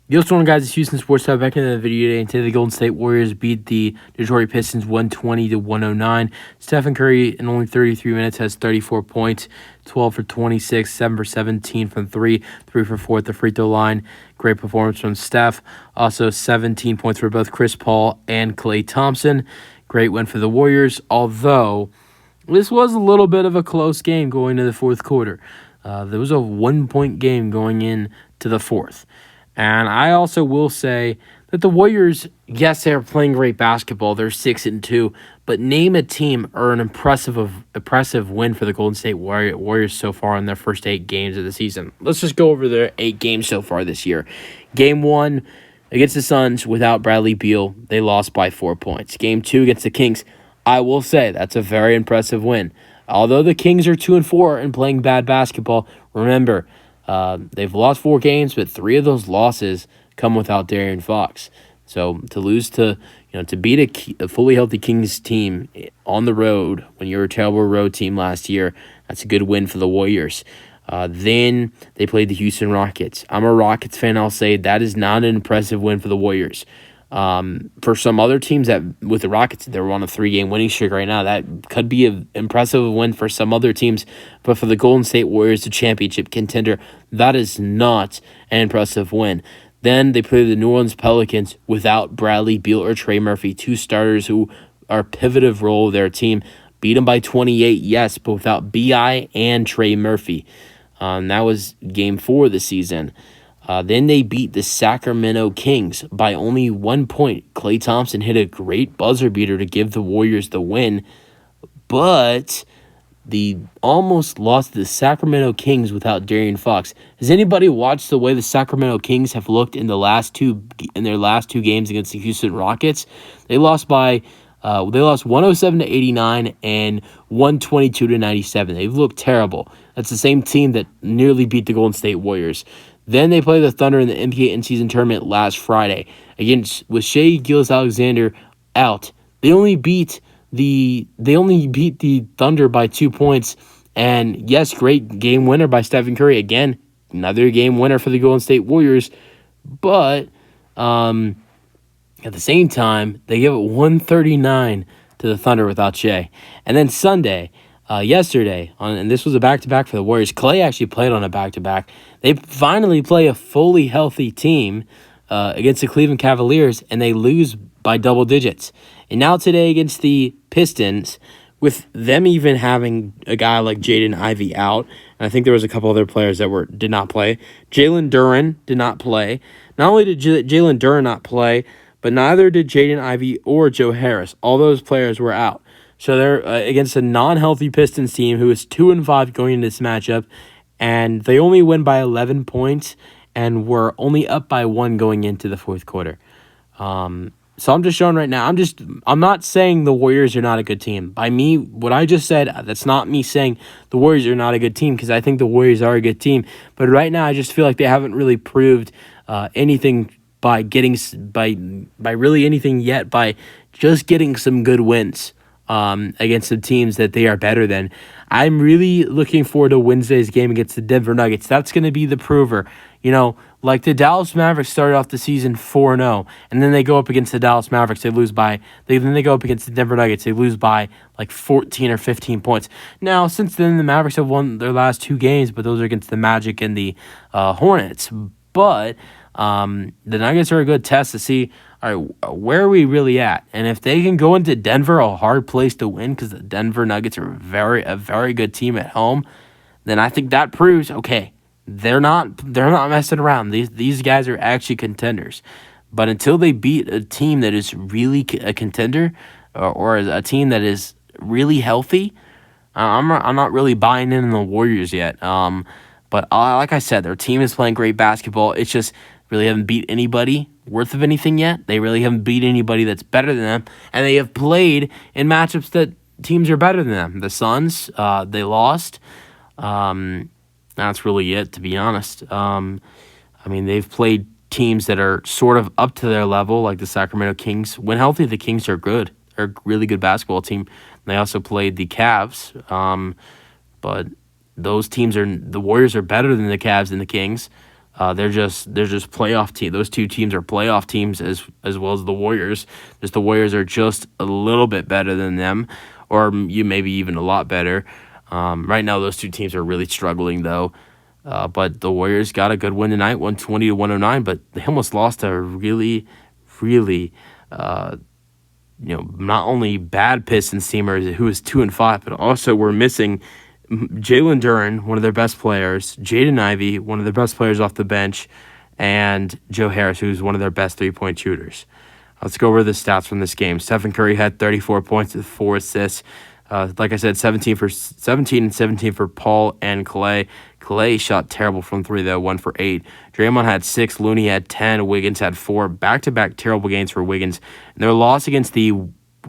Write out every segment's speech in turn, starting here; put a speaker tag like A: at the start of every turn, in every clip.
A: Yo, what's going on, guys? It's Houston Sports Talk back in the video today. And today, the Golden State Warriors beat the Detroit Pistons 120 to 109. Stephen Curry, in only 33 minutes, has 34 points, 12 for 26, 7 for 17 from 3 for 4 at the free throw line. Great performance from Steph. Also, 17 points for both Chris Paul and Klay Thompson. Great win for the Warriors, although this was a little bit of a close game going to the fourth quarter. There was a 1-point game going in to the fourth. And I also will say that the Warriors, yes, they're playing great basketball. They're 6-2, but name a team or an impressive win for the Golden State Warriors so far in their first 8 games of the season. Let's just go over their 8 games so far this year. Game 1 against the Suns without Bradley Beal, they lost by 4 points. Game 2 against the Kings, I will say that's a very impressive win. Although the Kings are 2-4 and playing bad basketball, remember, they've lost 4 games, but 3 of those losses come without De'Aaron Fox. So to lose to beat a fully healthy Kings team on the road when you were a terrible road team last year, that's a good win for the Warriors. Then they played the Houston Rockets. I'm a Rockets fan. I'll say that is not an impressive win for the Warriors. For some other teams that with the Rockets, they're on a 3-game winning streak right now. That could be an impressive win for some other teams, but for the Golden State Warriors, the championship contender, that is not an impressive win. Then they played the New Orleans Pelicans without Bradley Beal or Trey Murphy, 2 starters who are pivotal role of their team. Beat them by 28, yes, but without B.I. and Trey Murphy. That was game 4 of the season. Then they beat the Sacramento Kings by only 1 point. Klay Thompson hit a great buzzer beater to give the Warriors the win, but they almost lost to the Sacramento Kings without De'Aaron Fox. Has anybody watched the way the Sacramento Kings have looked in their last two games against the Houston Rockets? They lost 107 to 89 and 122 to 97. They've looked terrible. That's the same team that nearly beat the Golden State Warriors. Then they play the Thunder in the NBA in-season tournament last Friday. With Shai Gilgeous-Alexander out, they only beat the Thunder by 2 points. And yes, great game winner by Stephen Curry. Again, another game winner for the Golden State Warriors. But at the same time, they give it 139 to the Thunder without Shai. And then Sunday, yesterday, and this was a back-to-back for the Warriors. Klay actually played on a back-to-back. They finally play a fully healthy team against the Cleveland Cavaliers, and they lose by double digits. And now today against the Pistons, with them even having a guy like Jaden Ivey out, and I think there was a couple other players that did not play. Jalen Duren did not play. Not only did Jalen Duren not play, but neither did Jaden Ivey or Joe Harris. All those players were out. So they're against a non-healthy Pistons team who is 2-5 going into this matchup, and they only win by 11 points and were only up by 1 going into the fourth quarter. So I'm just showing right now. I'm not saying the Warriors are not a good team. By me, what I just said, that's not me saying the Warriors are not a good team, because I think the Warriors are a good team. But right now, I just feel like they haven't really proved anything by really anything yet, by just getting some good wins against some teams that they are better than. I'm really looking forward to Wednesday's game against the Denver Nuggets. That's going to be the prover. Like the Dallas Mavericks started off the season 4-0, and then they go up against the Dallas Mavericks, they lose by. Then they go up against the Denver Nuggets, they lose by like 14 or 15 points. Now, since then, the Mavericks have won their last 2 games, but those are against the Magic and the Hornets. But the Nuggets are a good test to see, all right, where are we really at? And if they can go into Denver, a hard place to win, because the Denver Nuggets are a very good team at home, then I think that proves, okay, they're not messing around. These guys are actually contenders. But until they beat a team that is really a contender, or a team that is really healthy, I'm not really buying in the Warriors yet. But like I said, their team is playing great basketball. It's just really haven't beat anybody worth of anything yet. They really haven't beat anybody that's better than them, and they have played in matchups that teams are better than them. The Suns, they lost. That's really it, to be honest. They've played teams that are sort of up to their level, like the Sacramento Kings. When healthy, the Kings are good. They're a really good basketball team. They also played the Cavs, but those teams the Warriors are better than the Cavs and the Kings. They're just playoff team. Those two teams are playoff teams as well as the Warriors. Just the Warriors are just a little bit better than them, or you maybe even a lot better. Right now, those two teams are really struggling though. But the Warriors got a good win tonight, 120-109. But they almost lost to a really, really, not only bad Pistons teamers who was 2-5, but also were missing Jalen Duren, one of their best players, Jaden Ivey, one of their best players off the bench, and Joe Harris, who's one of their best three-point shooters. Let's go over the stats from this game. Stephen Curry had 34 points with 4 assists. Like I said, 17 and 17 for Paul and Clay. Clay shot terrible from 3, though, 1 for 8. Draymond had 6. Looney had 10. Wiggins had 4. Back-to-back terrible games for Wiggins. And their loss against the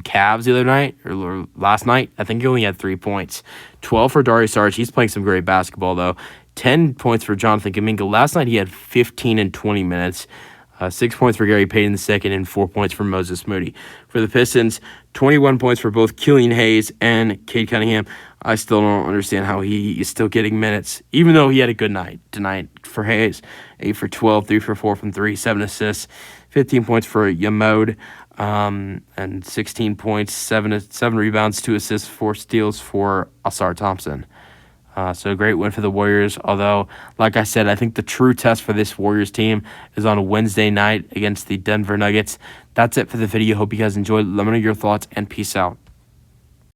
A: Cavs the other night, or last night, I think he only had 3 points. 12 for Darius Saric. He's playing some great basketball, though. 10 points for Jonathan Kuminga. Last night, he had 15 in 20 minutes. 6 points for Gary Payton II and 4 points for Moses Moody. For the Pistons, 21 points for both Killian Hayes and Cade Cunningham. I still don't understand how he is still getting minutes, even though he had a good night tonight for Hayes. 8 for 12, 3 for 4 from 3, 7 assists, 15 points for Yamode, and 16 points, 7 rebounds, 2 assists, 4 steals for Asar Thompson. So a great win for the Warriors. Although, like I said, I think the true test for this Warriors team is on a Wednesday night against the Denver Nuggets. That's it for the video. Hope you guys enjoyed. Let me know your thoughts, and peace out.